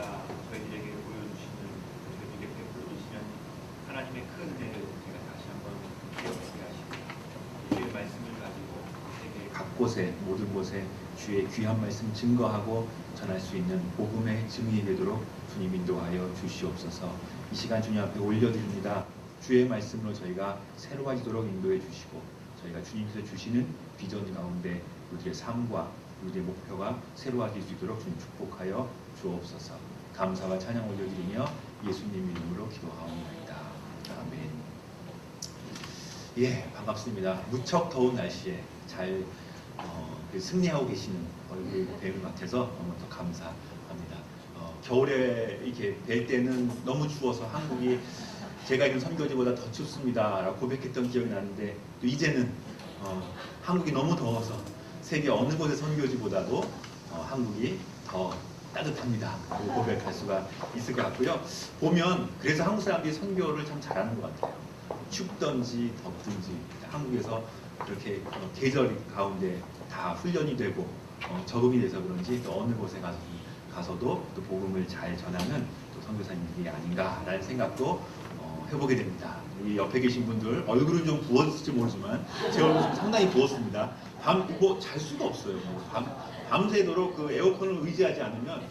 은혜가 저희들에게 보여주시는 저희에게 베풀어 주시는 하나님의 큰 은혜를 우리가 다시 한번 기억하게 하시고 주의 말씀을 가지고 세계 각 곳에 모든 곳에 주의 귀한 말씀 증거하고 전할 수 있는 복음의 증인이 되도록 주님 인도하여 주시옵소서. 이 시간 주님 앞에 올려드립니다. 주의 말씀으로 저희가 새로워지도록 인도해 주시고 저희가 주님께서 주시는 비전 가운데 우리의 삶과 우리의 목표가 새로워질 수 있도록 주님 축복하여 주옵소서. 감사와 찬양 올려드리며 예수님 이름으로 기도하옵나이다. 아멘. 예, 반갑습니다. 무척 더운 날씨에 잘 승리하고 계시는 얼굴 뵐 것 같아서 너무 더 감사합니다. 겨울에 이렇게 뵐 때는 너무 추워서 한국이 제가 있는 선교지보다 더 춥습니다 라고 고백했던 기억이 나는데 또 이제는 한국이 너무 더워서 세계 어느 곳의 선교지보다도 한국이 더 따뜻합니다 라고 고백할 수가 있을 것 같고요. 보면 그래서 한국 사람들이 선교를 참 잘하는 것 같아요. 춥든지 덥든지 한국에서 그렇게 계절 가운데 다 훈련이 되고 적응이 돼서 그런지 또 어느 곳에 가서도 또 복음을 잘 전하는 또 선교사님들이 아닌가라는 생각도 해보게 됩니다. 이 옆에 계신 분들 얼굴은 좀 부었을지 모르지만 제 얼굴은 좀 상당히 부었습니다. 잘 수가 없어요. 밤새도록 그 에어컨을 의지하지 않으면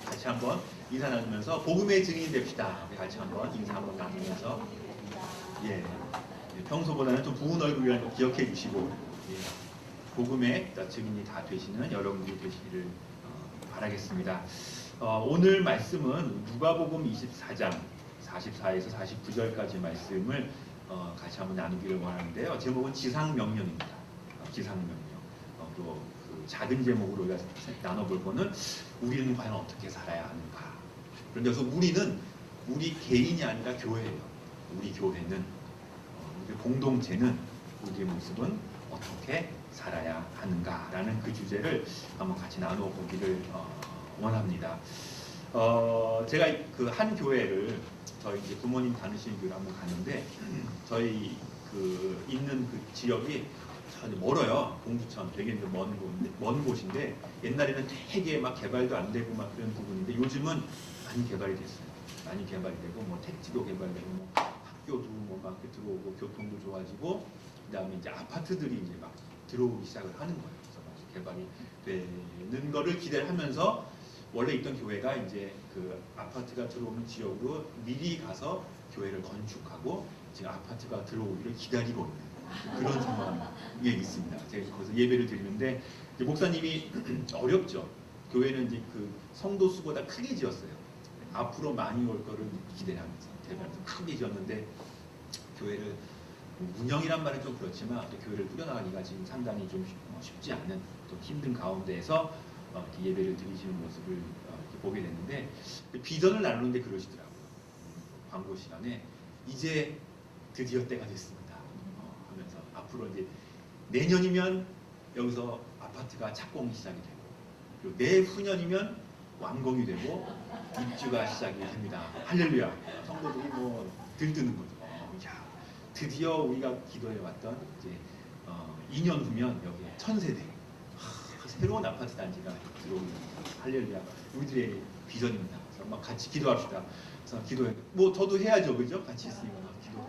같이 한번 인사 나누면서 복음의 증인이 됩시다. 같이 한번 인사 한번 나누면서 평소보다는 좀 부은 얼굴이라는 거 기억해 주시고 복음의 증인이 다 되시는 여러분들이 되시기를 바라겠습니다. 오늘 말씀은 누가복음 24장 44에서 49절까지 말씀을 같이 한번 나누기를 원하는데요. 제목은 지상명령입니다. 지상명령. 또 그 작은 제목으로 우리가 나눠볼 거는 우리는 과연 어떻게 살아야 하는가. 그런데 우리는 우리 개인이 아니라 교회예요. 우리 교회는 우리 공동체는 우리의 모습은 어떻게 살아야 하는가라는 그 주제를 한번 같이 나눠보기를 원합니다. 제가 그 한 교회를 저희 이제 부모님 다니시는 교회를 한번 갔는데 저희 그 있는 그 지역이 멀어요. 공주천 되게 먼 곳인데 옛날에는 되게 막 개발도 안 되고 막 그런 부분인데 요즘은 많이 개발이 됐어요. 많이 개발이 되고 뭐 택지도 개발되고 뭐 학교도 뭐 막 들어오고 교통도 좋아지고 그다음에 이제 아파트들이 이제 막 들어오기 시작을 하는 거예요. 그래서 개발이 되는 거를 기대를 하면서 원래 있던 교회가 이제 그 아파트가 들어오는 지역으로 미리 가서 교회를 건축하고 지금 아파트가 들어오기를 기다리고 있는 그런 상황에 있습니다. 제가 거기서 예배를 드리는데 이제 목사님이 어렵죠. 교회는 이제 그 성도 수보다 크게 지었어요. 앞으로 많이 올 거를 기대하면서 대단히 크게 지었는데 교회를 운영이란 말은 좀 그렇지만 또 교회를 꾸려나가기가 지금 상당히 좀 쉽지 않은 또 힘든 가운데에서 이렇게 예배를 드리시는 모습을 이렇게 보게 됐는데 비전을 나누는데 그러시더라고요. 광고 시간에 이제 드디어 때가 됐습니다. 하면서 앞으로 이제 내년이면 여기서 아파트가 착공이 시작이 되고 그리고 내후년이면 완공이 되고 입주가 시작이 됩니다. 할렐루야. 성도들이 뭐 들뜨는 거죠. 야, 드디어 우리가 기도해 왔던 이제 2년 후면 여기에 1000세대 새로운 아파트 단지가 들어오는 할렐루야. 우리들의 비전입니다. 그래서 막 같이 기도합시다. 그래서 기도해. 뭐 저도 해야죠, 그죠? 같이 있으니까 기도.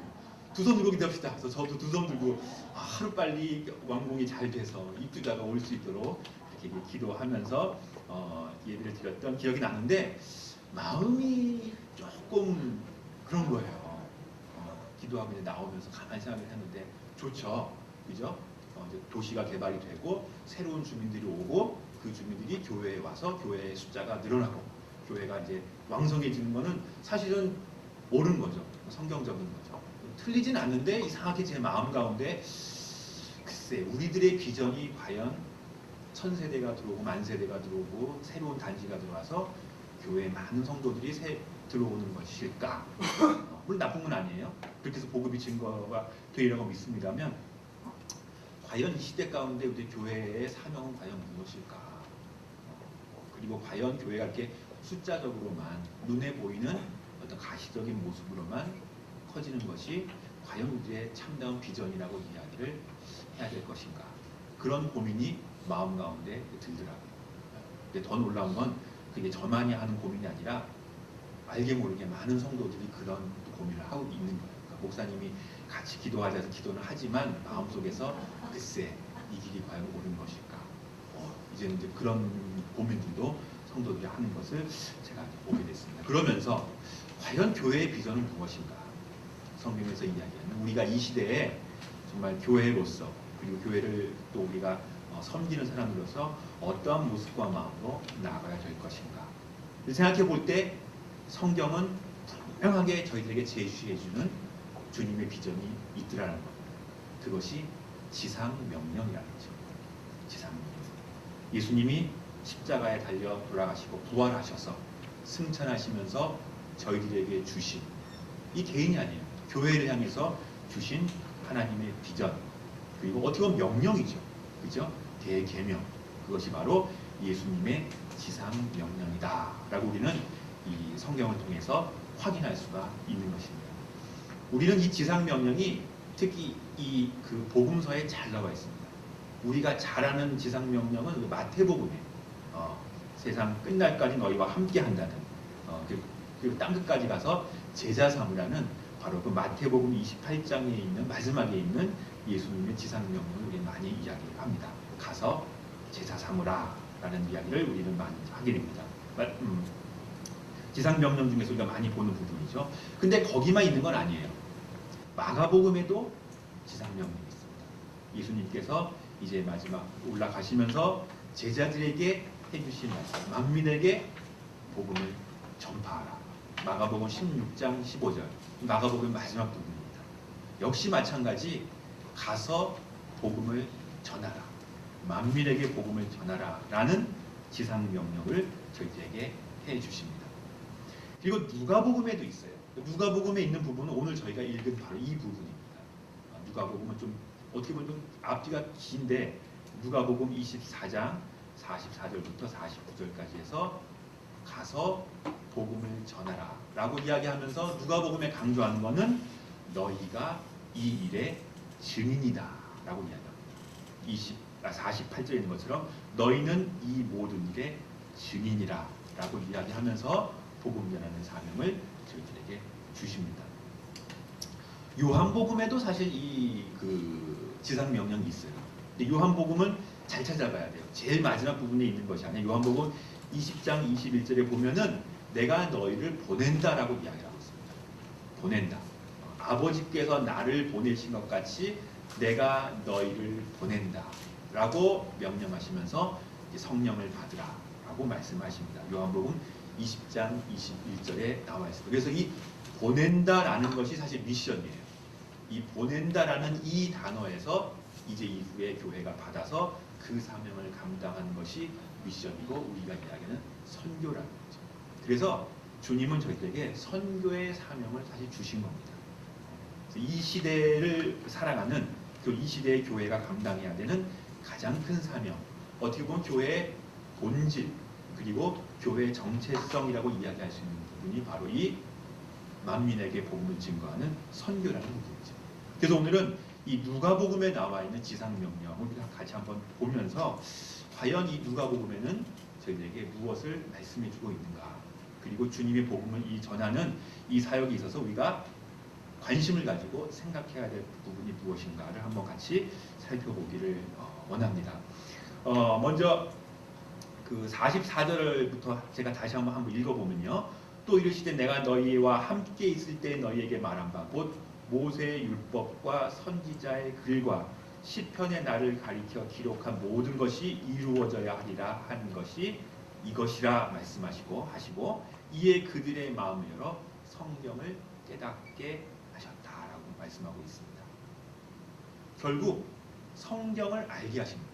두 손 들고 기도합시다. 그래서 저도 두 손 들고 하루 빨리 완공이 잘 돼서 입주자가 올 수 있도록 이렇게 기도하면서 예배를 드렸던 기억이 나는데 마음이 조금 그런 거예요. 기도하고 이제 나오면서 가만히 생각을 했는데 좋죠, 그죠? 이제 도시가 개발이 되고 새로운 주민들이 오고 그 주민들이 교회에 와서 교회의 숫자가 늘어나고 교회가 이제 왕성해지는 거는 사실은 옳은 거죠. 성경적인 거죠. 틀리진 않는데 이상하게 제 마음 가운데 글쎄 우리들의 비전이 과연 1000세대가 들어오고 10,000세대가 들어오고 새로운 단지가 들어와서 교회에 많은 성도들이 들어오는 것일까? 물론 나쁜 건 아니에요. 그렇게 해서 복음이 증거가 되리라고 믿습니다면 과연 이 시대 가운데 우리 교회의 사명은 과연 무엇일까? 그리고 과연 교회가 이렇게 숫자적으로만 눈에 보이는 어떤 가시적인 모습으로만 커지는 것이 과연 우리의 참다운 비전이라고 이야기를 해야 될 것인가? 그런 고민이 마음 가운데 들더라고요. 근데 더 놀라운 건 그게 저만이 하는 고민이 아니라 알게 모르게 많은 성도들이 그런 고민을 하고 있는 거예요. 그러니까 목사님이 같이 기도하자 해서 기도는 하지만 마음속에서 글쎄 이 길이 과연 옳은 것일까? 이제는 이제 그런 고민들도 성도들이 하는 것을 제가 보게 됐습니다. 그러면서 과연 교회의 비전은 무엇인가? 성경에서 이야기하는 우리가 이 시대에 정말 교회로서 그리고 교회를 또 우리가 섬기는 사람으로서 어떠한 모습과 마음으로 나아가야 될 것인가? 생각해 볼 때 성경은 분명하게 저희들에게 제시해주는 주님의 비전이 있더라는 것. 그것이 지상명령이라는 거죠. 지상명령. 예수님이 십자가에 달려 돌아가시고 부활하셔서 승천하시면서 저희들에게 주신 이 개인이 아니에요. 교회를 향해서 주신 하나님의 비전 그리고 어떻게 보면 명령이죠. 그죠? 대계명. 그것이 바로 예수님의 지상명령이다 라고 우리는 이 성경을 통해서 확인할 수가 있는 것입니다. 우리는 이 지상명령이 특히 이 그 복음서에 잘 나와 있습니다. 우리가 잘 아는 지상명령은 그 마태복음이에요. 세상 끝날까지 너희와 함께 한다는 그리고 땅끝까지 가서 제자 삼으라는 바로 그 마태복음 28장에 있는 마지막에 있는 예수님의 지상명령을 우리는 많이 이야기합니다. 가서 제자 삼으라 라는 이야기를 우리는 많이 하게 됩니다. 지상명령 중에서 우리가 많이 보는 부분이죠. 근데 거기만 있는 건 아니에요. 마가복음에도 지상명령이 있습니다. 예수님께서 이제 마지막 올라가시면서 제자들에게 해주신 말씀, 만민에게 복음을 전파하라. 마가복음 16장 15절, 마가복음 마지막 부분입니다. 역시 마찬가지 가서 복음을 전하라. 만민에게 복음을 전하라 라는 지상명령을 저희들에게 해주십니다. 그리고 누가복음에도 있어요. 누가복음에 있는 부분은 오늘 저희가 읽은 바로 이 부분입니다. 누가복음은 좀 어떻게 보면 좀 앞뒤가 긴데 누가복음 24장 44절부터 49절까지 해서 가서 복음을 전하라 라고 이야기하면서 누가복음에 강조하는 것은 너희가 이 일의 증인이다 라고 이야기합니다. 48절에 있는 것처럼 너희는 이 모든 일의 증인이라 라고 이야기하면서 복음 전하는 사명을 저희들에게 주십니다. 요한복음에도 사실 이 지상명령이 있어요. 근데 요한복음은 잘 찾아봐야 돼요. 제일 마지막 부분에 있는 것이 아니에요. 요한복음 20장 21절에 보면은 내가 너희를 보낸다라고 이야기하고 있습니다. 보낸다. 아버지께서 나를 보내신 것 같이 내가 너희를 보낸다 라고 명령하시면서 성령을 받으라 라고 말씀하십니다. 요한복음 20장 21절에 나와 있습니다. 그래서 이 보낸다라는 것이 사실 미션이에요. 이 보낸다라는 이 단어에서 이제 이후에 교회가 받아서 그 사명을 감당하는 것이 미션이고 우리가 이야기하는 선교라는 거죠. 그래서 주님은 저희들에게 선교의 사명을 사실 주신 겁니다. 이 시대를 살아가는 이 시대의 교회가 감당해야 되는 가장 큰 사명, 어떻게 보면 교회의 본질 그리고 교회의 정체성이라고 이야기할 수 있는 부분이 바로 이 만민에게 복음을 증거하는 선교라는 부분이죠. 그래서 오늘은 이 누가복음에 나와 있는 지상명령을 우리가 같이 한번 보면서 과연 이 누가복음에는 저희들에게 무엇을 말씀해주고 있는가, 그리고 주님의 복음을 이 전하는 이 사역에 있어서 우리가 관심을 가지고 생각해야 될 부분이 무엇인가를 한번 같이 살펴보기를 원합니다. 먼저 그 44절부터 제가 다시 한번 읽어보면요. 또 이르시되 내가 너희와 함께 있을 때 너희에게 말한 바 곧 모세의 율법과 선지자의 글과 시편의 나를 가리켜 기록한 모든 것이 이루어져야 하리라 한 것이 이것이라 말씀하시고 이에 그들의 마음을 열어 성경을 깨닫게 하셨다라고 말씀하고 있습니다. 결국 성경을 알게 하십니다.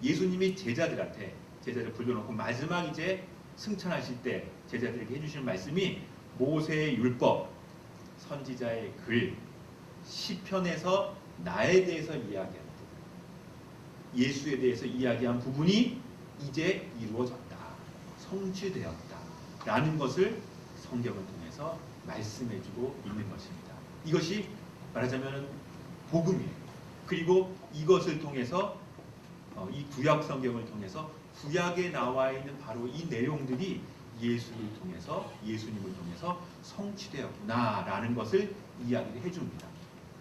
예수님이 제자들을 불러놓고 마지막 이제 승천하실 때 제자들에게 해주신 말씀이 모세의 율법, 선지자의 글, 시편에서 나에 대해서 이야기한 부분, 예수에 대해서 이야기한 부분이 이제 이루어졌다, 성취되었다 라는 것을 성경을 통해서 말씀해주고 있는 것입니다. 이것이 말하자면 복음이에요. 그리고 이것을 통해서 이 구약 성경을 통해서 구약에 나와 있는 바로 이 내용들이 예수님을 통해서 성취되었구나라는 것을 이야기를 해줍니다.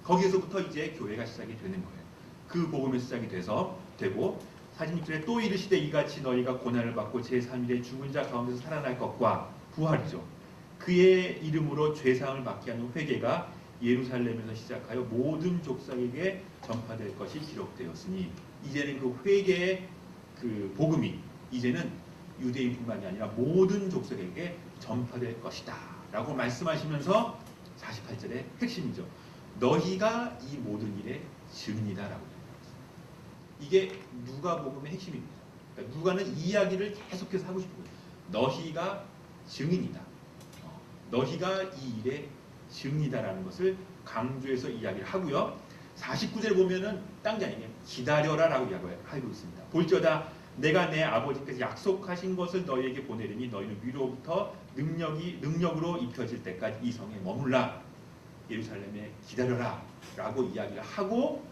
거기에서부터 이제 교회가 시작이 되는 거예요. 그 복음이 시작이 되고 46절에 또 이르시되 이같이 너희가 고난을 받고 제3일에 죽은 자 가운데서 살아날 것과 부활이죠. 그의 이름으로 죄사함을 받게 하는 회개가 예루살렘에서 시작하여 모든 족속에게 전파될 것이 기록되었으니 이제는 그 회개의 그 복음이 이제는 유대인뿐만이 아니라 모든 족속에게 전파될 것이다 라고 말씀하시면서 48절의 핵심이죠. 너희가 이 모든 일의 증인이다 라고 이게 누가복음의 핵심입니다. 그러니까 누가는 이 이야기를 계속해서 하고 싶은 거예요. 너희가 증인이다. 너희가 이 일의 증인이다라는 것을 강조해서 이야기를 하고요. 49절에 보면은 딴 게 아니에요. 기다려라 라고 이야기하고 있습니다. 볼지어다 내가 내 아버지께서 약속하신 것을 너희에게 보내리니 너희는 위로부터 능력으로 입혀질 때까지 이 성에 머물라. 예루살렘에 기다려라 라고 이야기를 하고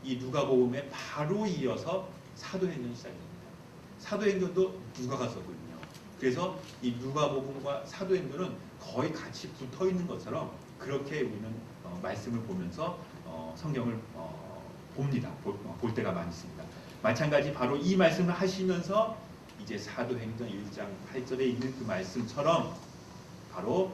이 누가복음에 바로 이어서 사도행전이 시작됩니다. 사도행전도 누가가 썼거든요. 그래서 이 누가복음과 사도행전은 거의 같이 붙어있는 것처럼 그렇게 우리는 말씀을 보면서 성경을 봅니다. 볼 때가 많이 있습니다. 마찬가지 바로 이 말씀을 하시면서 이제 사도행전 1장 8절에 있는 그 말씀처럼 바로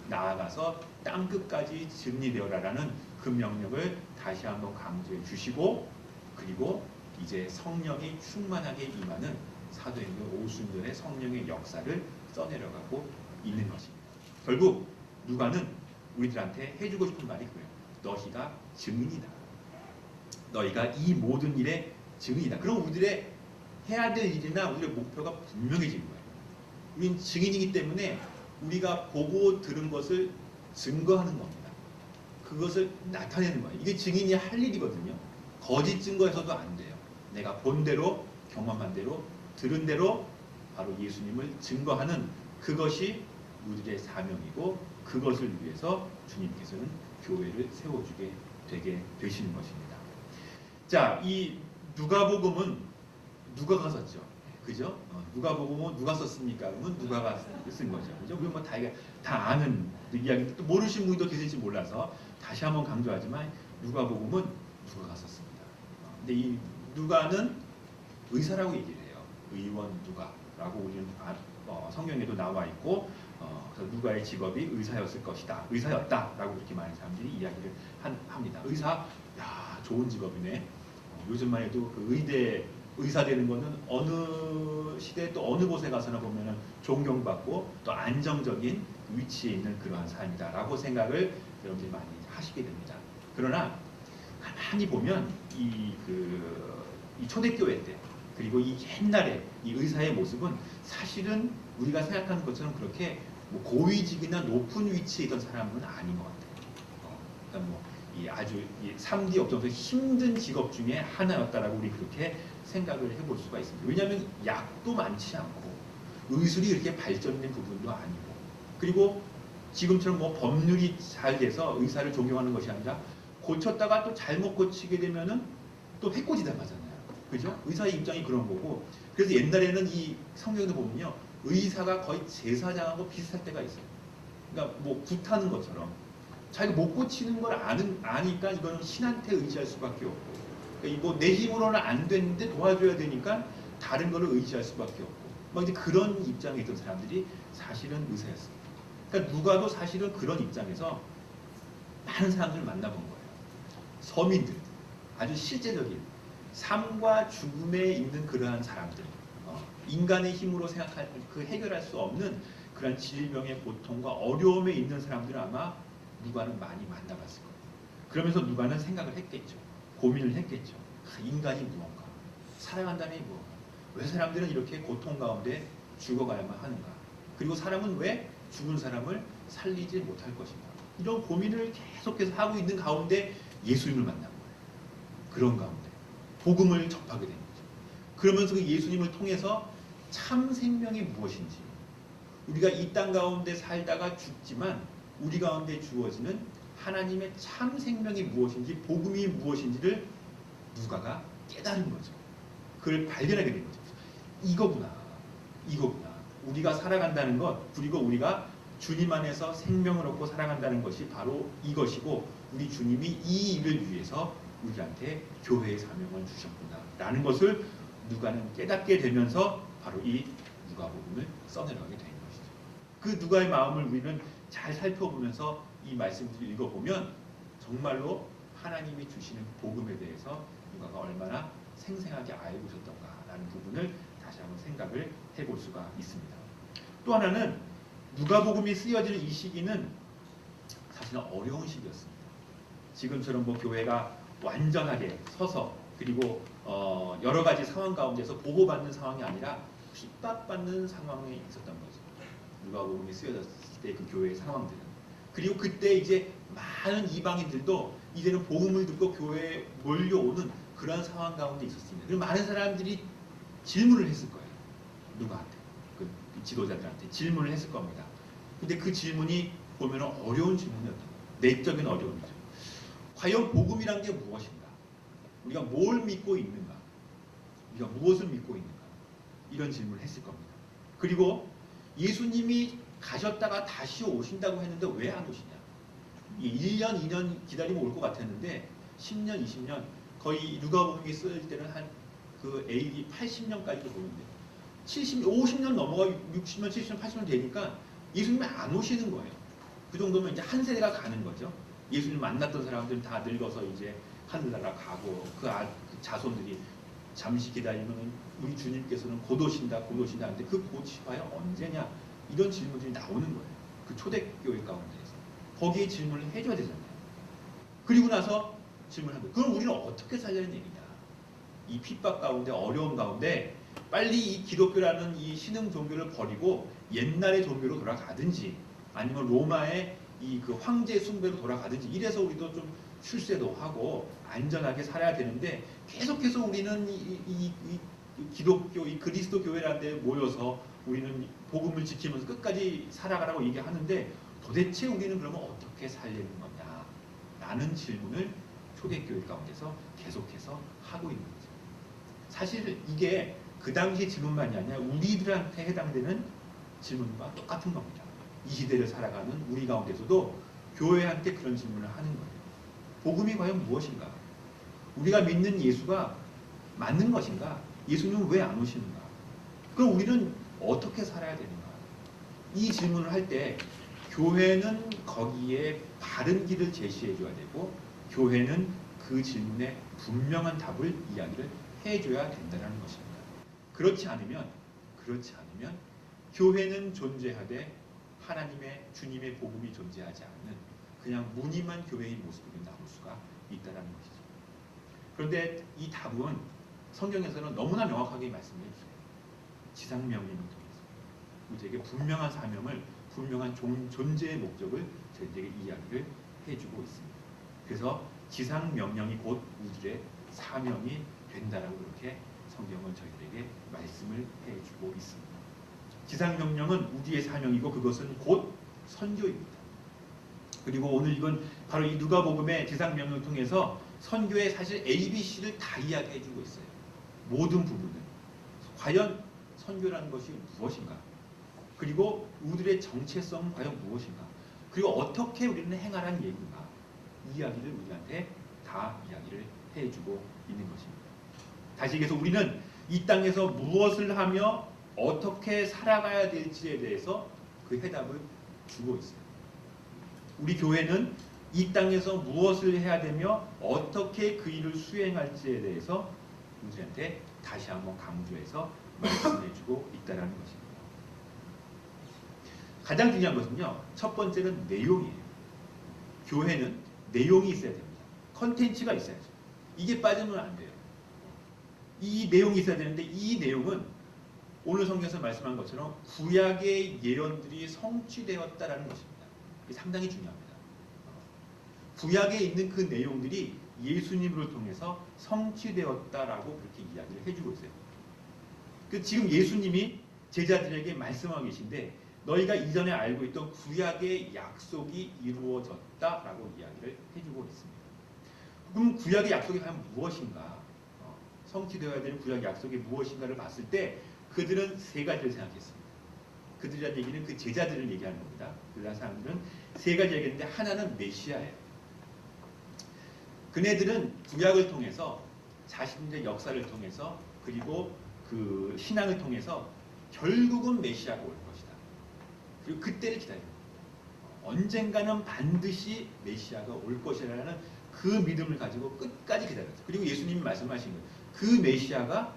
나아가서 땅끝까지 증리되어라라는 그 명령을 다시 한번 강조해 주시고 그리고 이제 성령이 충만하게 임하는 사도행전 오순절의 성령의 역사를 써내려가고 있는 것입니다. 결국 누가는 우리들한테 해주고 싶은 말이 그거예요. 너희가 증인이다. 너희가 이 모든 일의 증인이다. 그럼 우리들의 해야 될 일이나 우리의 목표가 분명해진 거예요. 우리는 증인이기 때문에 우리가 보고 들은 것을 증거하는 겁니다. 그것을 나타내는 거예요. 이게 증인이 할 일이거든요. 거짓 증거해서도 안 돼요. 내가 본 대로, 경험한 대로, 들은 대로 바로 예수님을 증거하는 그것이 우리의 사명이고 그것을 위해서 주님께서는 교회를 세워주게 되게 되시는 것입니다. 자, 이 누가복음은 누가가 썼죠. 그죠? 누가복음은 누가 썼습니까? 그러면 누가가 쓴 거죠. 그죠? 우리 뭐 다 아는 이야기, 또 모르신 분도 계실지 몰라서 다시 한번 강조하지만 누가복음은 누가가 썼습니다. 근데 이 누가는 의사라고 얘기를 해요. 의원 누가라고 우리는 성경에도 나와 있고 그래서 누가의 직업이 의사였을 것이다. 의사였다라고 그렇게 많은 사람들이 이야기를 합니다. 의사, 야 좋은 직업이네. 요즘만 해도 그 의사 되는 거는 어느 시대 또 어느 곳에 가서나 보면은 존경받고 또 안정적인 위치에 있는 그러한 삶이다라고 생각을 여러분들이 많이 하시게 됩니다. 그러나 가만히 보면 이 초대교회 때 그리고 이 옛날에 이 의사의 모습은 사실은 우리가 생각하는 것처럼 그렇게 뭐 고위직이나 높은 위치에 있던 사람은 아닌 것 같아요. 그러니까 이 아주 3D 업종에서 힘든 직업 중에 하나였다라고 우리 그렇게 생각을 해볼 수가 있습니다. 왜냐하면 약도 많지 않고 의술이 이렇게 발전된 부분도 아니고 그리고 지금처럼 뭐 법률이 잘 돼서 의사를 존경하는 것이 아니라 고쳤다가 또 잘못 고치게 되면은 또 해코지 당하잖아요. 그죠? 의사의 입장이 그런 거고 그래서 옛날에는 이 성경도 보면요 의사가 거의 제사장하고 비슷할 때가 있어요. 그러니까 뭐 굿하는 것처럼 자기가 못 고치는 걸 아니까 이거는 신한테 의지할 수밖에 없고 그러니까 뭐 내 힘으로는 안 되는데 도와줘야 되니까 다른 거를 의지할 수밖에 없고 막 이제 그런 입장에 있던 사람들이 사실은 의사였습니다. 그러니까 누가도 사실은 그런 입장에서 많은 사람들을 만나본 거예요. 서민들, 아주 실제적인 삶과 죽음에 있는 그러한 사람들, 인간의 힘으로 생각할 그 해결할 수 없는 그런 질병의 고통과 어려움에 있는 사람들을 아마 누가는 많이 만나봤을 거예요. 그러면서 누가는 생각을 했겠죠. 고민을 했겠죠. 인간이 무언가, 살아간다는 게 무언가, 왜 사람들은 이렇게 고통 가운데 죽어가야만 하는가, 그리고 사람은 왜 죽은 사람을 살리지 못할 것인가, 이런 고민을 계속해서 하고 있는 가운데 예수님을 만난 거예요. 그런 가운데 복음을 접하게 된 거죠. 그러면서 그 예수님을 통해서 참 생명이 무엇인지, 우리가 이 땅 가운데 살다가 죽지만 우리 가운데 주어지는 하나님의 참 생명이 무엇인지, 복음이 무엇인지를 누가가 깨달은 거죠. 그걸 발견하게 된 거죠. 이거구나. 우리가 살아간다는 것, 그리고 우리가 주님 안에서 생명을 얻고 살아간다는 것이 바로 이것이고, 우리 주님이 이 일을 위해서 우리한테 교회의 사명을 주셨구나 라는 것을 누가는 깨닫게 되면서 바로 이 누가복음을 써내려가게 된 것이죠. 그 누가의 마음을 우리는 잘 살펴보면서 이 말씀을 읽어보면 정말로 하나님이 주시는 복음에 대해서 누가가 얼마나 생생하게 알고 있었던가라는 부분을 다시 한번 생각을 해볼 수가 있습니다. 또 하나는 누가복음이 쓰여지는 이 시기는 사실은 어려운 시기였습니다. 지금처럼 뭐 교회가 완전하게 서서 그리고 여러 가지 상황 가운데서 보호받는 상황이 아니라 핍박받는 상황에 있었던 거죠. 누가복음이 쓰여졌을 때 그 교회의 상황들은. 그리고 그때 이제 많은 이방인들도 이제는 복음을 듣고 교회에 몰려오는 그런 상황 가운데 있었습니다. 그리고 많은 사람들이 질문을 했을 거예요. 누가한테, 그 지도자들한테 질문을 했을 겁니다. 근데 그 질문이 보면 어려운 질문이었던 거예요. 내적인 어려움이죠. 과연 복음이란 게 무엇인가? 우리가 뭘 믿고 있는가? 우리가 무엇을 믿고 있는가? 이런 질문을 했을 겁니다. 그리고 예수님이 가셨다가 다시 오신다고 했는데 왜 안 오시냐? 1년, 2년 기다리면 올 것 같았는데 10년, 20년, 거의 누가복음이 쓰일 때는 한 그 AD 80년까지도 보는데 50년 넘어가 60년, 70년, 80년 되니까 예수님이 안 오시는 거예요. 그 정도면 이제 한 세대가 가는 거죠. 예수님 만났던 사람들은 다 늙어서 이제 하늘나라 가고 그 자손들이 잠시 기다리면 우리 주님께서는 곧 오신다 하는데 그 곧이 과연 언제냐? 이런 질문들이 나오는 거예요. 그 초대교회 가운데에서. 거기에 질문을 해줘야 되잖아요. 그리고 나서 질문을 한 거예요. 그럼 우리는 어떻게 살려는 얘기냐? 이 핍박 가운데, 어려움 가운데 빨리 이 기독교라는 이 신흥 종교를 버리고 옛날의 종교로 돌아가든지 아니면 로마의 이 그 황제 숭배로 돌아가든지 이래서 우리도 좀 출세도 하고 안전하게 살아야 되는데 계속해서 우리는 이 기독교, 이 그리스도 교회라는 데 모여서 우리는 복음을 지키면서 끝까지 살아가라고 얘기하는데 도대체 우리는 그러면 어떻게 살리는 거냐? 라는 질문을 초대교회 가운데서 계속해서 하고 있는 거죠. 사실 이게 그 당시 질문만이 아니라 우리들한테 해당되는 질문과 똑같은 겁니다. 이 시대를 살아가는 우리 가운데서도 교회한테 그런 질문을 하는 거예요. 복음이 과연 무엇인가? 우리가 믿는 예수가 맞는 것인가? 예수님은 왜 안 오시는가? 그럼 우리는 어떻게 살아야 되는가? 이 질문을 할 때 교회는 거기에 바른 길을 제시해 줘야 되고 교회는 그 질문에 분명한 답을 이야기를 해줘야 된다는 것입니다. 그렇지 않으면 교회는 존재하되 하나님의 주님의 복음이 존재하지 않는 그냥 무늬만 교회의 모습으로 나올 수가 있다는 것이죠. 그런데 이 답은 성경에서는 너무나 명확하게 말씀해 주세요. 지상명령을 통해서 우리에게 분명한 사명을, 분명한 존재의 목적을 저희에게 이야기를 해주고 있습니다. 그래서 지상명령이 곧 우주의 사명이 된다라고 그렇게 성경은 저희들에게 말씀을 해주고 있습니다. 지상명령은 우주의 사명이고 그것은 곧 선교입니다. 그리고 오늘 이건 바로 이 누가복음의 지상명령을 통해서 선교의 사실 ABC를 다 이야기해주고 있어요. 모든 부분을. 과연 선교라는 것이 무엇인가? 그리고 우리들의 정체성은 과연 무엇인가? 그리고 어떻게 우리는 행하라는 얘기인가? 이 이야기를 우리한테 다 이야기를 해주고 있는 것입니다. 다시 얘기해서 우리는 이 땅에서 무엇을 하며 어떻게 살아가야 될지에 대해서 그 해답을 주고 있어요. 우리 교회는 이 땅에서 무엇을 해야 되며 어떻게 그 일을 수행할지에 대해서 우리한테 다시 한번 강조해서 말씀해주고 있다는 것입니다. 가장 중요한 것은요. 첫 번째는 내용이에요. 교회는 내용이 있어야 됩니다. 컨텐츠가 있어야죠. 이게 빠지면 안 돼요. 이 내용이 있어야 되는데 이 내용은 오늘 성경에서 말씀한 것처럼 구약의 예언들이 성취되었다라는 것입니다. 이게 상당히 중요합니다. 구약에 있는 그 내용들이 예수님을 통해서 성취되었다라고 그렇게 이야기를 해주고 있어요. 지금 예수님이 제자들에게 말씀하고 계신데 너희가 이전에 알고 있던 구약의 약속이 이루어졌다라고 이야기를 해주고 있습니다. 그럼 구약의 약속이 과연 무엇인가? 성취되어야 되는 구약의 약속이 무엇인가를 봤을 때 그들은 세 가지를 생각했습니다. 그들이란 얘기는 그 제자들을 얘기하는 겁니다. 그들한 사람들은 세 가지 얘기했는데 하나는 메시아예요. 그네들은 구약을 통해서 자신들의 역사를 통해서 그리고 그 신앙을 통해서 결국은 메시아가 올 것이다. 그리고 그때를 기다립니다. 언젠가는 반드시 메시아가 올 것이라는 그 믿음을 가지고 끝까지 기다렸어요. 그리고 예수님이 말씀하신 거예요. 그 메시아가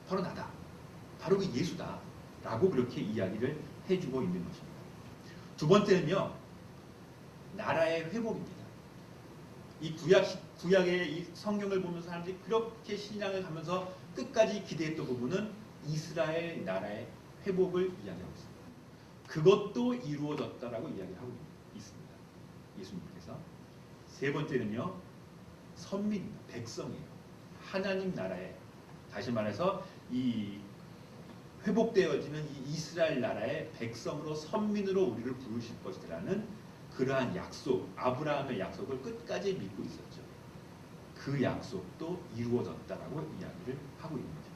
바로 나다. 바로 그 예수다. 라고 그렇게 이야기를 해주고 있는 것입니다. 두 번째는요. 나라의 회복입니다. 이 구약의 이 성경을 보면서 사람들이 그렇게 신앙을 가면서 끝까지 기대했던 부분은 이스라엘 나라의 회복을 이야기하고 있습니다. 그것도 이루어졌다라고 이야기를 하고 있습니다. 예수님께서. 세 번째는요. 선민입니다. 백성이에요. 하나님 나라에 다시 말해서 이 회복되어지는 이 이스라엘 나라의 백성으로 선민으로 우리를 부르실 것이라는 그러한 약속, 아브라함의 약속을 끝까지 믿고 있었죠. 그 약속도 이루어졌다라고 이야기를 하고 있는 거죠.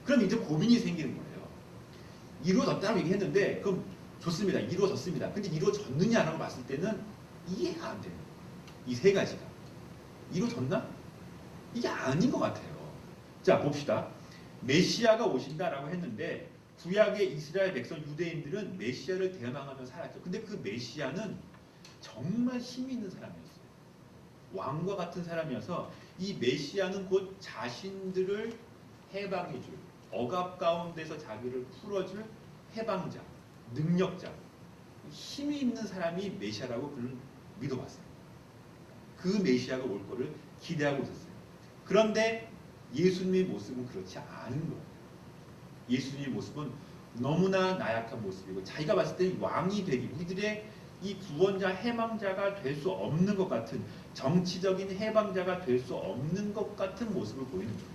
그럼 이제 고민이 생기는 거예요. 이루어졌다고 얘기했는데 그럼 좋습니다. 이루어졌습니다. 근데 이루어졌느냐라고 봤을 때는 이해가 안 돼요. 이 세 가지가. 이루어졌나? 이게 아닌 것 같아요. 자, 봅시다. 메시아가 오신다라고 했는데 구약의 이스라엘 백성 유대인들은 메시아를 대망하며 살았죠. 근데 그 메시아는 정말 힘이 있는 사람이었어요. 왕과 같은 사람이어서 이 메시아는 곧 자신들을 해방해줄, 억압 가운데서 자기를 풀어줄 해방자, 능력자, 힘이 있는 사람이 메시아라고 그는 믿어봤어요. 그 메시아가 올 거를 기대하고 있었어요. 그런데 예수님의 모습은 그렇지 않은 거예요. 예수님의 모습은 너무나 나약한 모습이고 자기가 봤을 때 왕이 되기, 우리들의 이 구원자, 해방자가 될 수 없는 것 같은 정치적인 해방자가 될 수 없는 것 같은 모습을 보이는 거예요.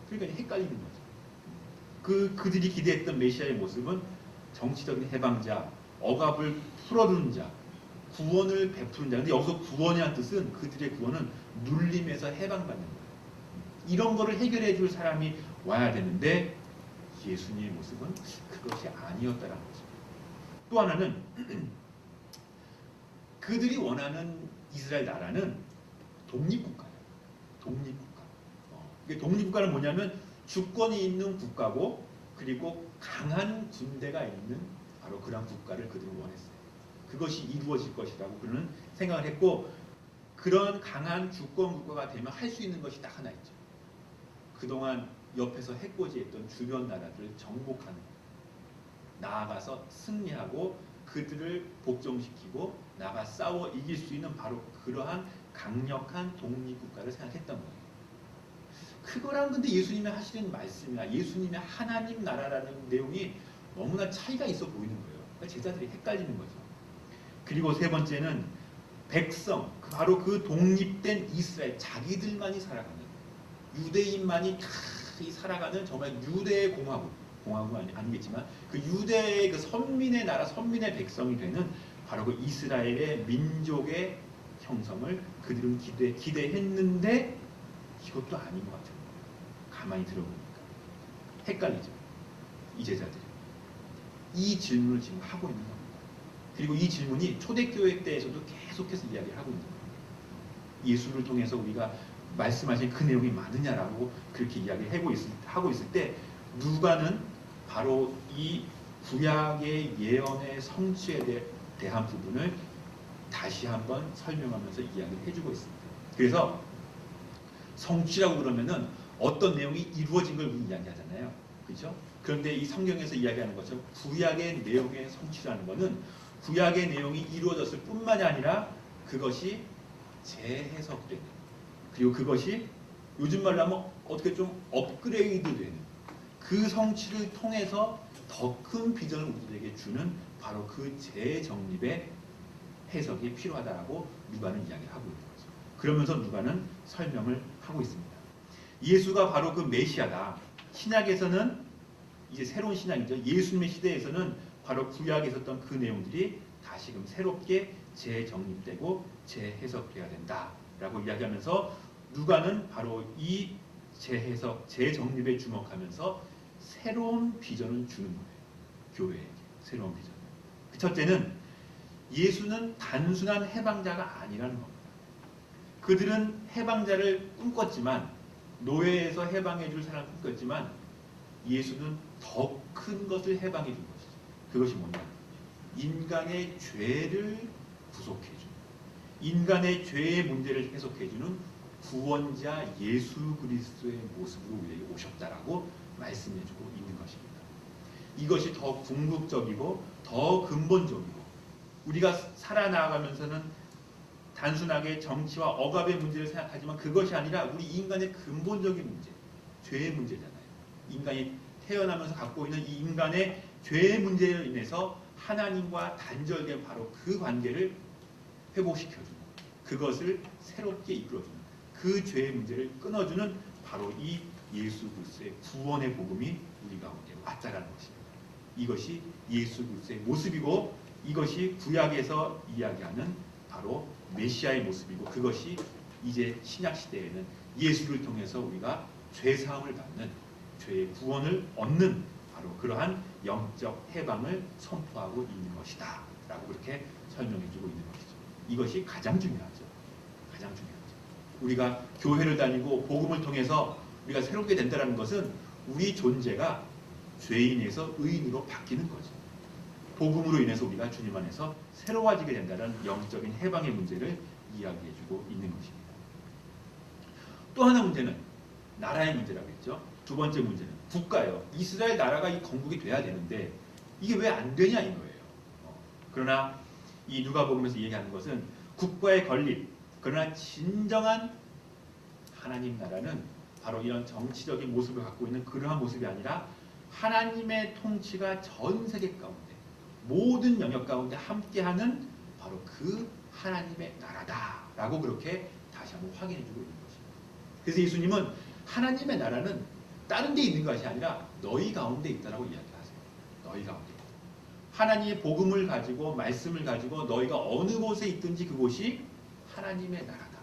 그러니까 헷갈리는 거죠. 그들이 기대했던 메시아의 모습은 정치적인 해방자, 억압을 풀어주는 자, 구원을 베푸는 자. 근데 여기서 구원이라는 뜻은 그들의 구원은 눌림에서 해방받는 거예요. 이런 거를 해결해 줄 사람이 와야 되는데 예수님의 모습은 그것이 아니었다는 거죠. 또 하나는 그들이 원하는 이스라엘 나라는 독립국가예요. 독립국가. 이게 독립국가는 뭐냐면 주권이 있는 국가고 그리고 강한 군대가 있는 바로 그런 국가를 그들은 원했어요. 그것이 이루어질 것이라고 그는 생각을 했고 그런 강한 주권 국가가 되면 할 수 있는 것이 딱 하나 있죠. 그동안 옆에서 해코지했던 주변 나라들을 정복하는, 나아가서 승리하고 그들을 복종시키고 나가 싸워 이길 수 있는 바로 그러한 강력한 독립국가를 생각했던 거예요. 그거랑 근데 예수님이 하시는 말씀이나 예수님의 하나님 나라라는 내용이 너무나 차이가 있어 보이는 거예요. 그러니까 제자들이 헷갈리는 거죠. 그리고 세 번째는 백성, 바로 그 독립된 이스라엘, 자기들만이 살아가는, 유대인만이 다 살아가는 정말 유대의 공화국은 아니겠지만 그 유대의 그 선민의 나라, 선민의 백성이 되는 바로 그 이스라엘의 민족의 형성을 그들은 기대했는데 이것도 아닌 것 같아요. 가만히 들어보니까 헷갈리죠. 이 제자들이 이 질문을 지금 하고 있는 겁니다. 그리고 이 질문이 초대교회 때에서도 계속해서 이야기를 하고 있는 겁니다. 예수를 통해서 우리가 말씀하신 그 내용이 맞느냐라고 그렇게 이야기를 하고 있을 때 누가는 바로 이 구약의 예언의 성취에 대한 부분을 다시 한번 설명하면서 이야기를 해주고 있습니다. 그래서 성취라고 그러면은 어떤 내용이 이루어진 걸 우리 이야기하잖아요. 그렇죠? 그런데 이 성경에서 이야기하는 것처럼 구약의 내용의 성취라는 것은 구약의 내용이 이루어졌을 뿐만이 아니라 그것이 재해석되는, 그리고 그것이 요즘 말로 하면 어떻게 좀 업그레이드 되는 그 성취를 통해서 더 큰 비전을 우리에게 주는 바로 그 재정립의 해석이 필요하다라고 누가는 이야기를 하고 있는 거죠. 그러면서 누가는 설명을 하고 있습니다. 예수가 바로 그 메시아다. 신약에서는 이제 새로운 신약이죠. 예수님의 시대에서는 바로 구약에 있었던 그 내용들이 다시금 새롭게 재정립되고 재해석돼야 된다라고 이야기하면서 누가는 바로 이 재해석, 재정립에 주목하면서 새로운 비전을 주는 거예요. 교회에게 새로운 비전. 그 첫째는 예수는 단순한 해방자가 아니라는 겁니다. 그들은 해방자를 꿈꿨지만, 노예에서 해방해 줄 사람을 꿈꿨지만, 예수는 더 큰 것을 해방해 준 것이죠. 그것이 뭐냐? 인간의 죄를 구속해 주는, 인간의 죄의 문제를 해석해 주는 구원자 예수 그리스도의 모습으로 우리에게 오셨다라고 말씀해 주고 있는 것입니다. 이것이 더 궁극적이고 더 근본적이고, 우리가 살아나가면서는 단순하게 정치와 억압의 문제를 생각하지만 그것이 아니라 우리 인간의 근본적인 문제, 죄의 문제잖아요. 인간이 태어나면서 갖고 있는 이 인간의 죄의 문제로 인해서 하나님과 단절된 바로 그 관계를 회복시켜주는, 그것을 새롭게 이끌어주는, 그 죄의 문제를 끊어주는 바로 이 예수 그리스도의 구원의 복음이 우리 가운데 왔다라는 것입니다. 이것이 예수 그리스도의 모습이고, 이것이 구약에서 이야기하는 바로 메시아의 모습이고, 그것이 이제 신약 시대에는 예수를 통해서 우리가 죄 사함을 받는, 죄의 구원을 얻는 바로 그러한 영적 해방을 선포하고 있는 것이다 라고 그렇게 설명해주고 있는 것이죠. 이것이 가장 중요하죠. 가장 중요하죠. 우리가 교회를 다니고 복음을 통해서 우리가 새롭게 된다는 것은 우리 존재가 죄인에서 의인으로 바뀌는 거죠. 복음으로 인해서 우리가 주님 안에서 새로워지게 된다는 영적인 해방의 문제를 이야기해주고 있는 것입니다. 또 하나 문제는 나라의 문제라고 했죠. 두 번째 문제는 국가예요. 이스라엘 나라가 이 건국이 돼야 되는데 이게 왜 안 되냐 이거예요. 그러나 이 누가복음에서 얘기하는 것은 국가의 건립, 그러나 진정한 하나님 나라는 바로 이런 정치적인 모습을 갖고 있는 그러한 모습이 아니라 하나님의 통치가 전 세계 가운데, 모든 영역 가운데 함께하는 바로 그 하나님의 나라다라고 그렇게 다시 한번 확인해주고 있는 것입니다. 그래서 예수님은 하나님의 나라는 다른 데 있는 것이 아니라 너희 가운데 있다라고 이야기하세요. 너희 가운데 있다. 하나님의 복음을 가지고, 말씀을 가지고 너희가 어느 곳에 있든지 그곳이 하나님의 나라다.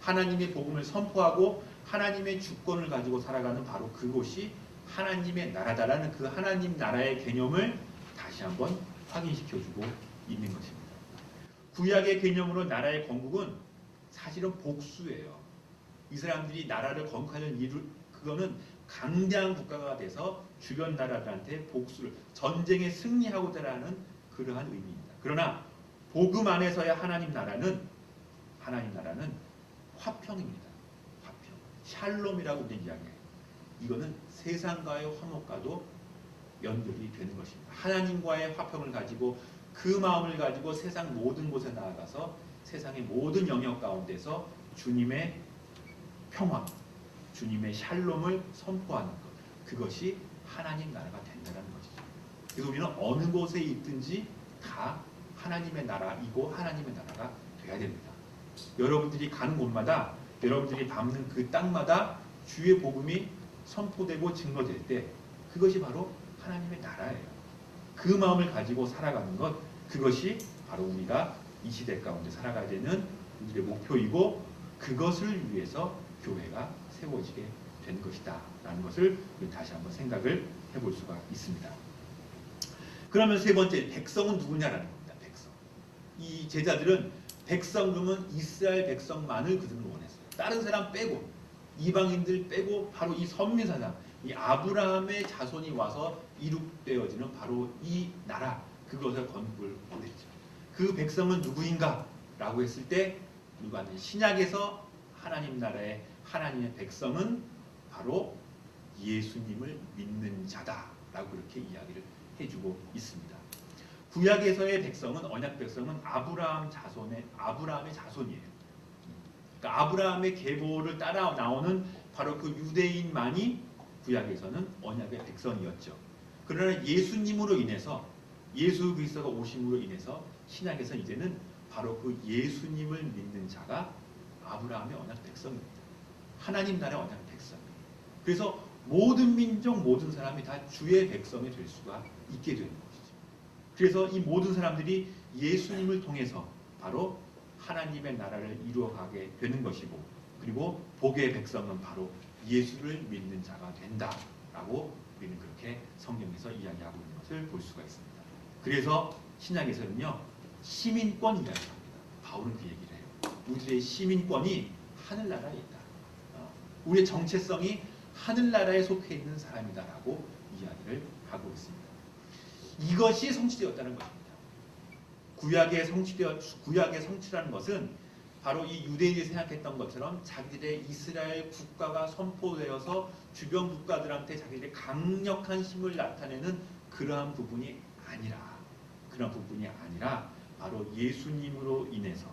하나님의 복음을 선포하고 하나님의 주권을 가지고 살아가는 바로 그곳이 하나님의 나라다라는 그 하나님 나라의 개념을 다시 한번 확인시켜주고 있는 것입니다. 구약의 개념으로 나라의 건국은 사실은 복수예요. 이 사람들이 나라를 건국하는 이유, 그거는 강대한 국가가 돼서 주변 나라들한테 복수를, 전쟁에 승리하고자 하는 그러한 의미입니다. 그러나 복음 안에서의 하나님 나라는 화평입니다. 화평, 샬롬이라고 우리는 이야기해요. 이거는 세상과의 화목과도 연결이 되는 것입니다. 하나님과의 화평을 가지고 그 마음을 가지고 세상 모든 곳에 나아가서 세상의 모든 영역 가운데서 주님의 평화, 주님의 샬롬을 선포하는 것, 그것이 하나님 나라가 된다는 것이죠. 그래서 우리는 어느 곳에 있든지 다 하나님의 나라이고 하나님의 나라가 돼야 됩니다. 여러분들이 가는 곳마다, 여러분들이 밟는 그 땅마다 주의 복음이 선포되고 증거될 때 그것이 바로 하나님의 나라예요. 그 마음을 가지고 살아가는 것, 그것이 바로 우리가 이 시대 가운데 살아가야 되는 우리의 목표이고, 그것을 위해서 교회가 세워지게 된 것이다 라는 것을 다시 한번 생각을 해볼 수가 있습니다. 그러면 세 번째, 백성은 누구냐라는 겁니다. 백성. 이 제자들은 백성, 그러면 이스라엘 백성만을 그들은 원했어요. 다른 사람 빼고, 이방인들 빼고 바로 이 선민사상, 이 아브라함의 자손이 와서 이룩되어지는 바로 이 나라, 그것을 건국을 원했죠. 그 백성은 누구인가? 라고 했을 때 누가는 신약에서 하나님 나라의 하나님의 백성은 바로 예수님을 믿는 자다라고 그렇게 이야기를 해주고 있습니다. 구약에서의 백성은, 언약 백성은 아브라함의 자손이에요. 그러니까 아브라함의 계보를 따라 나오는 바로 그 유대인만이 구약에서는 언약의 백성이었죠. 그러나 예수님으로 인해서, 예수 그리스도가 오심으로 인해서 신약에서 이제는 바로 그 예수님을 믿는 자가 아브라함의 언약 백성입니다. 하나님 나라의 언약 백성이에요. 그래서 모든 민족, 모든 사람이 다 주의 백성이 될 수가 있게 되는 것이죠. 그래서 이 모든 사람들이 예수님을 통해서 바로 하나님의 나라를 이루어가게 되는 것이고, 그리고 복의 백성은 바로 예수를 믿는 자가 된다라고 우리는 그렇게 성경에서 이야기하고 있는 것을 볼 수가 있습니다. 그래서 신약에서는요, 시민권 이야기합니다. 바울은 그 얘기를 해요. 우리의 시민권이 하늘나라에 있다. 우리의 정체성이 하늘나라에 속해 있는 사람이다라고 이야기를 하고 있습니다. 이것이 성취되었다는 것입니다. 구약의 성취라는 것은 바로 이 유대인이 생각했던 것처럼 자기들의 이스라엘 국가가 선포되어서 주변 국가들한테 자기들의 강력한 힘을 나타내는 그러한 부분이 아니라 바로 예수님으로 인해서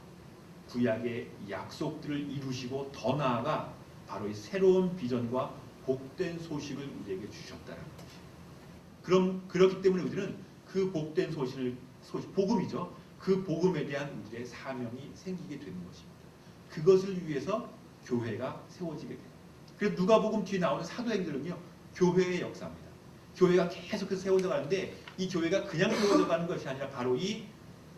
구약의 약속들을 이루시고 더 나아가 바로 이 새로운 비전과 복된 소식을 우리에게 주셨다는 것이죠. 그렇기 때문에 우리는 그 복된 소식, 복음이죠. 그 복음에 대한 우리의 사명이 생기게 되는 것입니다. 그것을 위해서 교회가 세워지게 돼요. 그래서 누가복음 뒤에 나오는 사도행전은요, 교회의 역사입니다. 교회가 계속해서 세워져 가는데 이 교회가 그냥 세워져 가는 것이 아니라 바로 이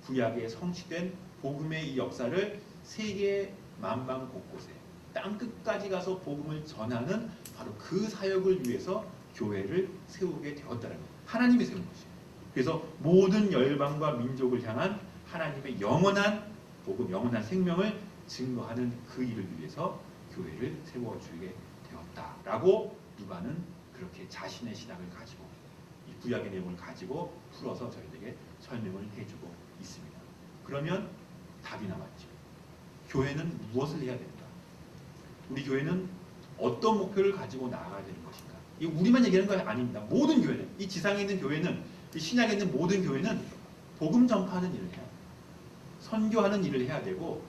구약에 성취된 복음의 이 역사를 세계 만방 곳곳에 땅 끝까지 가서 복음을 전하는 바로 그 사역을 위해서 교회를 세우게 되었다는 거예요. 하나님이 세운 것이에요. 그래서 모든 열방과 민족을 향한 하나님의 영원한 복음, 영원한 생명을 증거하는 그 일을 위해서 교회를 세워주게 되었다라고 누가는 그렇게 자신의 신학을 가지고 이 구약의 내용을 가지고 풀어서 저희에게 설명을 해주고 있습니다. 그러면 답이 남았죠. 교회는 무엇을 해야 된다? 우리 교회는 어떤 목표를 가지고 나아가야 되는 것인가? 이 우리만 얘기하는 거 아닙니다. 모든 교회는, 이 지상에 있는 교회는, 이 신약에 있는 모든 교회는 복음 전파하는 일을 해야 돼요. 선교하는 일을 해야 되고,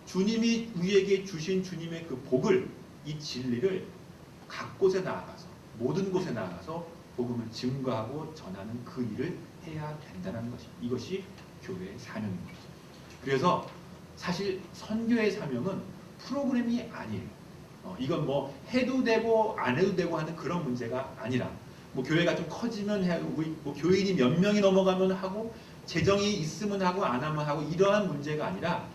주님이 우리에게 주신 주님의 그 복을, 이 진리를 각 곳에 나아가서, 모든 곳에 나아가서 복음을 증거하고 전하는 그 일을 해야 된다는 것입니다. 이것이 교회의 사명인 거죠. 그래서 사실 선교의 사명은 프로그램이 아니에요. 이건 뭐 해도 되고 안 해도 되고 하는 그런 문제가 아니라, 뭐 교회가 좀 커지면 하고, 뭐 교인이 몇 명이 넘어가면 하고, 재정이 있으면 하고 안 하면 하고, 이러한 문제가 아니라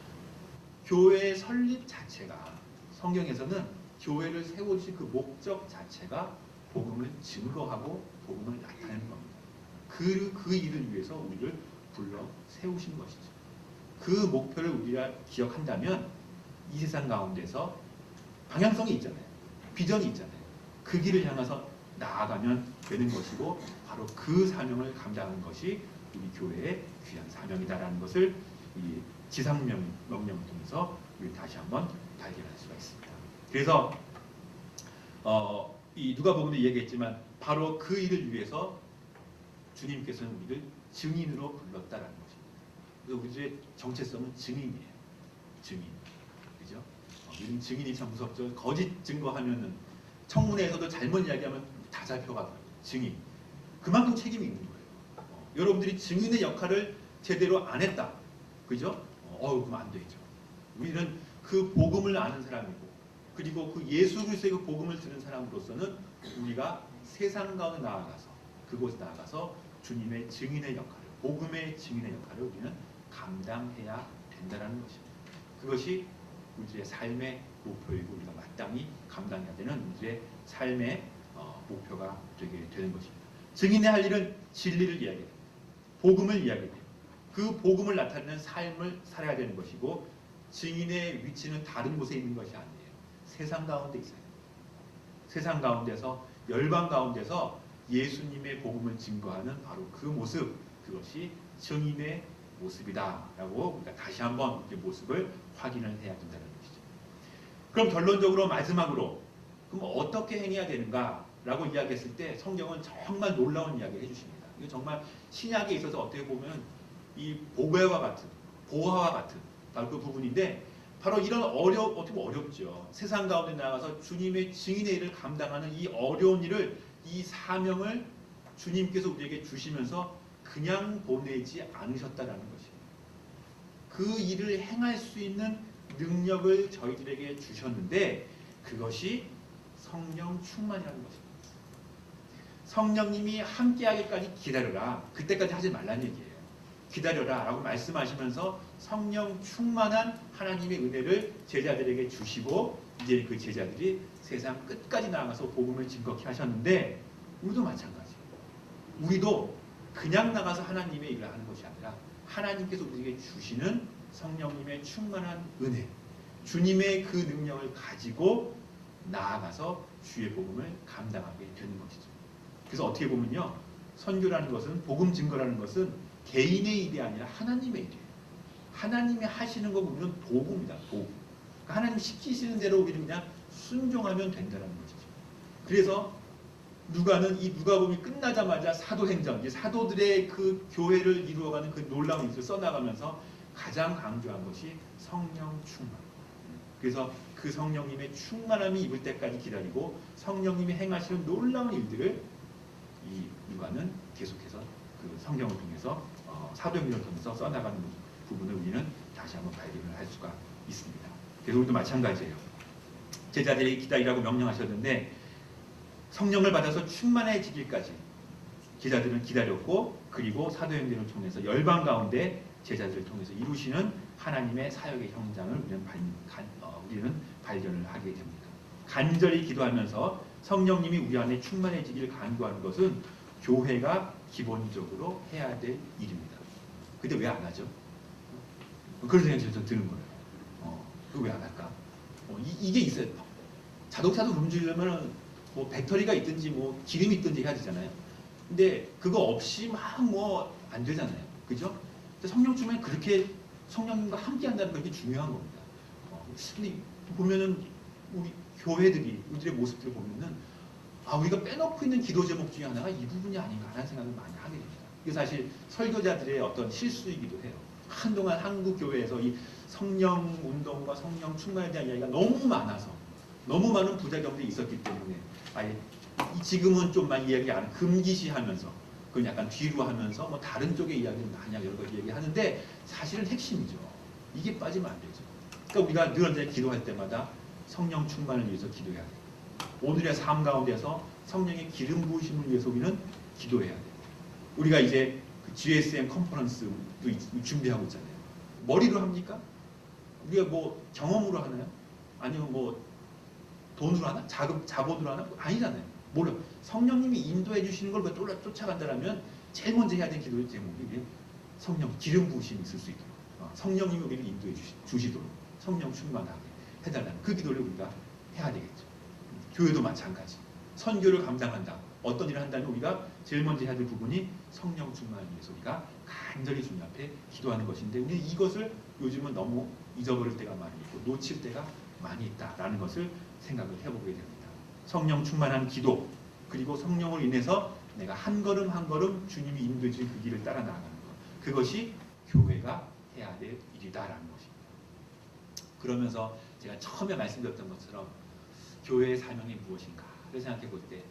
교회의 설립 자체가, 성경에서는 교회를 세워주신 그 목적 자체가 복음을 증거하고 복음을 나타내는 겁니다. 그 일을 위해서 우리를 불러 세우신 것이죠. 그 목표를 우리가 기억한다면 이 세상 가운데서 방향성이 있잖아요. 비전이 있잖아요. 그 길을 향해서 나아가면 되는 것이고, 바로 그 사명을 감당하는 것이 우리 교회의 귀한 사명이다라는 것을 이 지상명령을 통해서 우리 다시 한번 발견할 수가 있습니다. 그래서 이 누가복음도 얘기했지만 바로 그 일을 위해서 주님께서는 우리를 증인으로 불렀다라는 것입니다. 그래서 우리의 정체성은 증인이에요. 증인, 그죠? 우리는 증인이 참 무섭죠. 거짓 증거하면은 청문회에서도 잘못 이야기하면 다 잡혀가요. 증인. 그만큼 책임이 있는 거예요. 여러분들이 증인의 역할을 제대로 안 했다, 그죠? 그럼 안 되죠. 우리는 그 복음을 아는 사람이고, 그리고 그 예수 그리스도의 그 복음을 들은 사람으로서는 우리가 세상 가운데 나아가서, 그곳에 나아가서 주님의 증인의 역할을, 복음의 증인의 역할을 우리는 감당해야 된다는 것입니다. 그것이 우리의 삶의 목표이고, 우리가 마땅히 감당해야 되는 우리의 삶의 목표가 되게 되는 것입니다. 증인의 할 일은 진리를 이야기해요. 복음을 이야기해요. 그 복음을 나타내는 삶을 살아야 되는 것이고, 증인의 위치는 다른 곳에 있는 것이 아니에요. 세상 가운데 있어요. 세상 가운데서, 열방 가운데서 예수님의 복음을 증거하는 바로 그 모습, 그것이 증인의 모습이다라고 우리가 다시 한번 그 모습을 확인을 해야 된다는 것이죠. 그럼 결론적으로 마지막으로 그럼 어떻게 행해야 되는가라고 이야기했을 때 성경은 정말 놀라운 이야기를 해주십니다. 이거 정말 신약에 있어서 어떻게 보면 이 보배와 같은, 보화와 같은 바로 그 부분인데, 바로 이런 어떻게 보면 어렵죠. 세상 가운데 나가서 주님의 증인의 일을 감당하는 이 어려운 일을, 이 사명을 주님께서 우리에게 주시면서 그냥 보내지 않으셨다라는 것입니다. 그 일을 행할 수 있는 능력을 저희들에게 주셨는데, 그것이 성령 충만이라는 것입니다. 성령님이 함께하기까지 기다려라. 그때까지 하지 말라는 얘기예요. 기다려라 라고 말씀하시면서 성령 충만한 하나님의 은혜를 제자들에게 주시고, 이제 그 제자들이 세상 끝까지 나아가서 복음을 증거케 하셨는데, 우리도 마찬가지예요. 우리도 그냥 나가서 하나님의 일을 하는 것이 아니라 하나님께서 우리에게 주시는 성령님의 충만한 은혜, 주님의 그 능력을 가지고 나아가서 주의 복음을 감당하게 되는 것이죠. 그래서 어떻게 보면요, 선교라는 것은, 복음 증거라는 것은 개인의 일이 아니라 하나님의 일이에요. 하나님이 하시는 거 보면 도구입니다. 도구. 그러니까 하나님 시키시는 대로 우리는 그냥 순종하면 된다는 것이죠. 그래서 누가는 이 누가복음이 끝나자마자 사도행전, 사도들의 그 교회를 이루어가는 그 놀라운 일을 써나가면서 가장 강조한 것이 성령 충만. 그래서 그 성령님의 충만함이 입을 때까지 기다리고 성령님이 행하시는 놀라운 일들을 이 누가는 계속해서 그 성경을 통해서 사도행전을 통해서 써나가는 부분을 우리는 다시 한번 발견을 할 수가 있습니다. 그래서 우리도 마찬가지예요. 제자들이 기다리라고 명령하셨는데 성령을 받아서 충만해지기까지 제자들은 기다렸고, 그리고 사도행전을 통해서 열방 가운데 제자들을 통해서 이루시는 하나님의 사역의 현장을 우리는 발견을 하게 됩니다. 간절히 기도하면서 성령님이 우리 안에 충만해지기를 간구하는 것은 교회가 기본적으로 해야 될 일입니다. 근데 왜 안 하죠? 그런 생각이 좀 드는 거예요. 그거 왜 안 할까? 이게 있어요. 자동차도 움직이려면 뭐 배터리가 있든지 뭐 기름이 있든지 해야 되잖아요. 근데 그거 없이 막 뭐 안 되잖아요. 그죠? 성령 충만이 그렇게 성령님과 함께 한다는 게 중요한 겁니다. 근데 보면은 우리 교회들이, 우리들의 모습들을 보면은 우리가 빼놓고 있는 기도 제목 중에 하나가 이 부분이 아닌가 하는 생각을 많이 하게 됩니다. 이게 사실 설교자들의 어떤 실수이기도 해요. 한동안 한국 교회에서 이 성령 운동과 성령 충만에 대한 이야기가 너무 많아서, 너무 많은 부작용들이 있었기 때문에 아예 지금은 좀 많이 이야기 안, 금기시하면서 그건 약간 뒤로 하면서 뭐 다른 쪽의 이야기를 많이 여러 가지 얘기하는데 사실은 핵심이죠. 이게 빠지면 안 되죠. 그러니까 우리가 늘 언제 기도할 때마다 성령 충만을 위해서 기도해야 돼요. 오늘의 삶 가운데서 성령의 기름 부으심을 위해서 우리는 기도해야 돼요. 우리가 이제 그 GSM 컨퍼런스도 준비하고 있잖아요. 머리로 합니까? 우리가 뭐 경험으로 하나요? 아니면 뭐 돈으로 하나? 자본으로 하나? 아니잖아요. 몰라. 성령님이 인도해 주시는 걸 쫓아간다면 제일 먼저 해야 될 기도 제목이 성령 기름 부으심이 있을 수 있도록, 성령님이 우리를 인도해 주시도록 성령 충만하게 해달라는 그 기도를 우리가 해야 되겠죠. 교회도 마찬가지. 선교를 감당한다. 어떤 일을 한다면 우리가 제일 먼저 해야 될 부분이 성령 충만을 위해서 우리가 간절히 주님 앞에 기도하는 것인데, 우리 이것을 요즘은 너무 잊어버릴 때가 많이 있고 놓칠 때가 많이 있다라는 것을 생각을 해보게 됩니다. 성령 충만한 기도, 그리고 성령을 인해서 내가 한 걸음 한 걸음 주님이 인도해 주신 그 길을 따라 나아가는 것, 그것이 교회가 해야 될 일이다라는 것입니다. 그러면서 제가 처음에 말씀드렸던 것처럼 교회의 사명이 무엇인가를 생각해 볼 때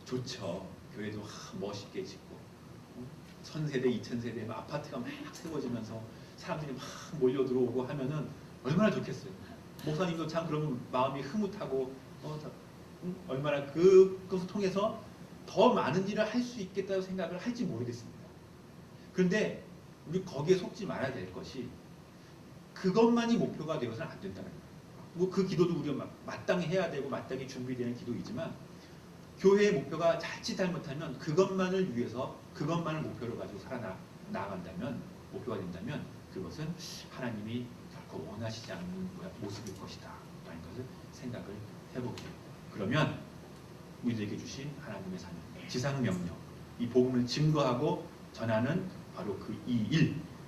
좋죠. 교회도 멋있게 짓고 천세대, 2000세대 아파트가 막 세워지면서 사람들이 막 몰려 들어오고 하면은 얼마나 좋겠어요. 목사님도 참 그러면 마음이 흐뭇하고 얼마나 그것을 통해서 더 많은 일을 할 수 있겠다고 생각을 할지 모르겠습니다. 그런데 우리 거기에 속지 말아야 될 것이 그것만이 목표가 되어서는 안 된다는 거예요. 뭐 그 기도도 우리가 마땅히 해야 되고 마땅히 준비되는 기도이지만, 교회의 목표가 자칫 잘못하면 그것만을 위해서 그것만을 목표로 가지고 나아간다면, 목표가 된다면 그것은 하나님이 결코 원하시지 않는 모습일 것이다 라는 것을 생각을 해보게 됩니다. 그러면 우리들에게 주신 하나님의 사명, 지상명령, 이 복음을 증거하고 전하는 바로 그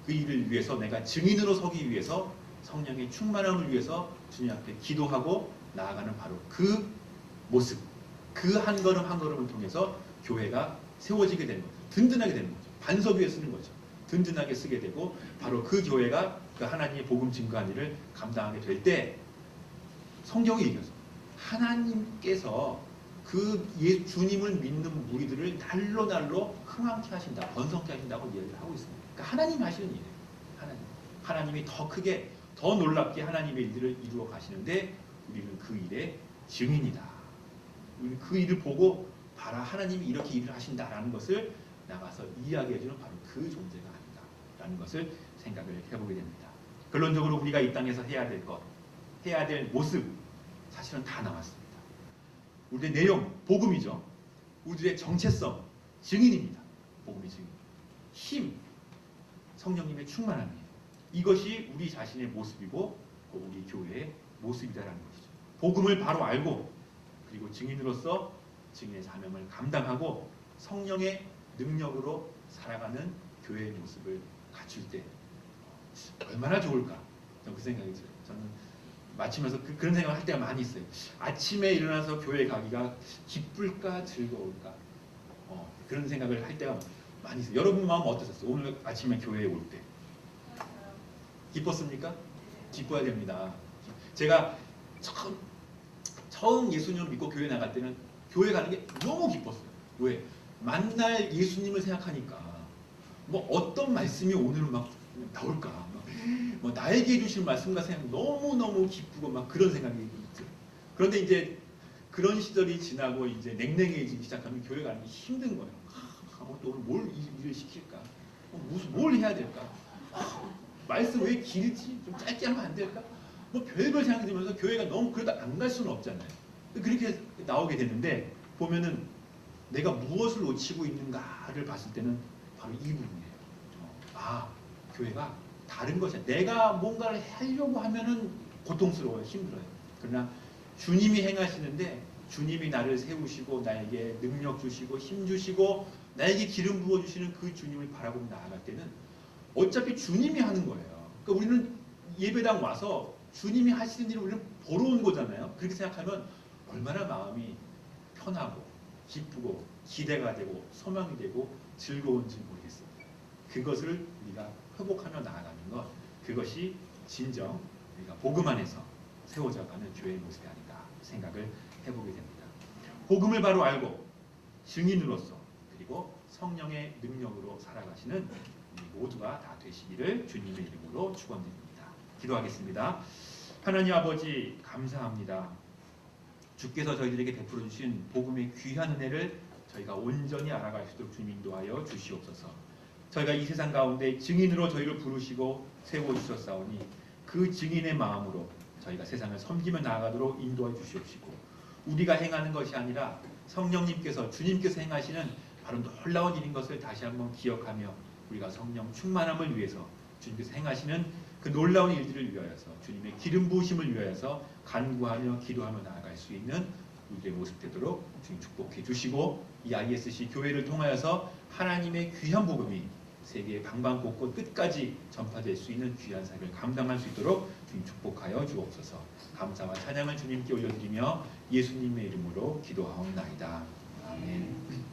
일을 위해서 내가 증인으로 서기 위해서 성령의 충만함을 위해서 주님 앞에 기도하고 나아가는 바로 그 모습, 그 한 걸음 한 걸음을 통해서 교회가 세워지게 되는 거죠. 든든하게 되는 거죠. 반석 위에 쓰는 거죠. 든든하게 쓰게 되고, 바로 그 교회가 그 하나님의 복음 증거한 일을 감당하게 될 때 성경이 얘기하죠. 하나님께서 그 주님을 믿는 무리들을 날로 흥황케 하신다, 번성케 하신다고 이야기를 하고 있습니다. 그러니까 하나님이 하시는 일이에요. 하나님이 더 크게, 더 놀랍게 하나님의 일들을 이루어 가시는데 우리는 그 일의 증인이다. 우리는 그 일을 보고 봐라, 하나님이 이렇게 일을 하신다라는 것을 나가서 이야기해주는 바로 그 존재가 아닌가라는 것을 생각을 해보게 됩니다. 결론적으로 우리가 이 땅에서 해야 될 것, 해야 될 모습, 사실은 다 나왔습니다. 우리의 내용, 복음이죠. 우리의 정체성, 증인입니다. 복음의 증인. 힘, 성령님의 충만함이에요. 이것이 우리 자신의 모습이고 우리 교회의 모습이다라는 것이죠. 복음을 바로 알고 그리고 증인으로서 증인의 사명을 감당하고 성령의 능력으로 살아가는 교회의 모습을 갖출 때 얼마나 좋을까? 저는 그 생각이 들어요. 저는 마치면서 그런 생각을 할 때가 많이 있어요. 아침에 일어나서 교회 가기가 기쁠까 즐거울까? 그런 생각을 할 때가 많이 있어요. 여러분 마음 어떠셨어요? 오늘 아침에 교회에 올 때 기뻤습니까? 기뻐야 됩니다. 제가 처음 예수님을 믿고 교회 나갈 때는 교회 가는 게 너무 기뻤어요. 왜? 만날 예수님을 생각하니까 뭐 어떤 말씀이 오늘 막 나올까? 뭐 나에게 해주실 말씀과 생각 너무 기쁘고 막 그런 생각이 있죠. 그런데 이제 그런 시절이 지나고 이제 냉랭해지기 시작하면 교회 가는 게 힘든 거예요. 또 오늘 뭘 일을 시킬까? 뭘 해야 될까? 말씀 왜 길지? 좀 짧게 하면 안 될까? 뭐 별별 생각이 들면서 교회가 너무 그러다 안 갈 수는 없잖아요. 그렇게 나오게 되는데 보면은 내가 무엇을 놓치고 있는가를 봤을 때는 바로 이 부분이에요. 교회가 다른 것이야. 내가 뭔가를 하려고 하면은 고통스러워요. 힘들어요. 그러나 주님이 행하시는데 주님이 나를 세우시고 나에게 능력 주시고 힘 주시고 나에게 기름 부어주시는 그 주님을 바라보고 나아갈 때는 어차피 주님이 하는 거예요. 그러니까 우리는 예배당 와서 주님이 하시는 일을 우리는 보러 온 거잖아요. 그렇게 생각하면 얼마나 마음이 편하고 기쁘고 기대가 되고 소망이 되고 즐거운지 모르겠어요. 그것을 우리가 회복하며 나아가는 것, 그것이 진정 우리가 복음 안에서 세워져가는 교회의 모습이 아닌가 생각을 해보게 됩니다. 복음을 바로 알고 증인으로서 그리고 성령의 능력으로 살아가시는 우리 모두가 다 되시기를 주님의 이름으로 축원드립니다. 기도하겠습니다. 하나님 아버지 감사합니다. 주께서 저희들에게 베풀어 주신 복음의 귀한 은혜를 저희가 온전히 알아갈 수 있도록 주님 인도하여 주시옵소서. 저희가 이 세상 가운데 증인으로 저희를 부르시고 세워주셨사오니 그 증인의 마음으로 저희가 세상을 섬기며 나아가도록 인도해 주시옵시고 우리가 행하는 것이 아니라 성령님께서 주님께서 행하시는 바로 놀라운 일인 것을 다시 한번 기억하며 우리가 성령 충만함을 위해서 주님께서 행하시는 그 놀라운 일들을 위하여서 주님의 기름 부으심을 위하여서 간구하며 기도하며 나아갈 수 있는 우리의 모습 되도록 주님 축복해 주시고 이 ISC 교회를 통하여서 하나님의 귀한 복음이 세계 방방곳곳 끝까지 전파될 수 있는 귀한 사역을 감당할 수 있도록 주님 축복하여 주옵소서. 감사와 찬양을 주님께 올려드리며 예수님의 이름으로 기도하옵나이다. 아멘.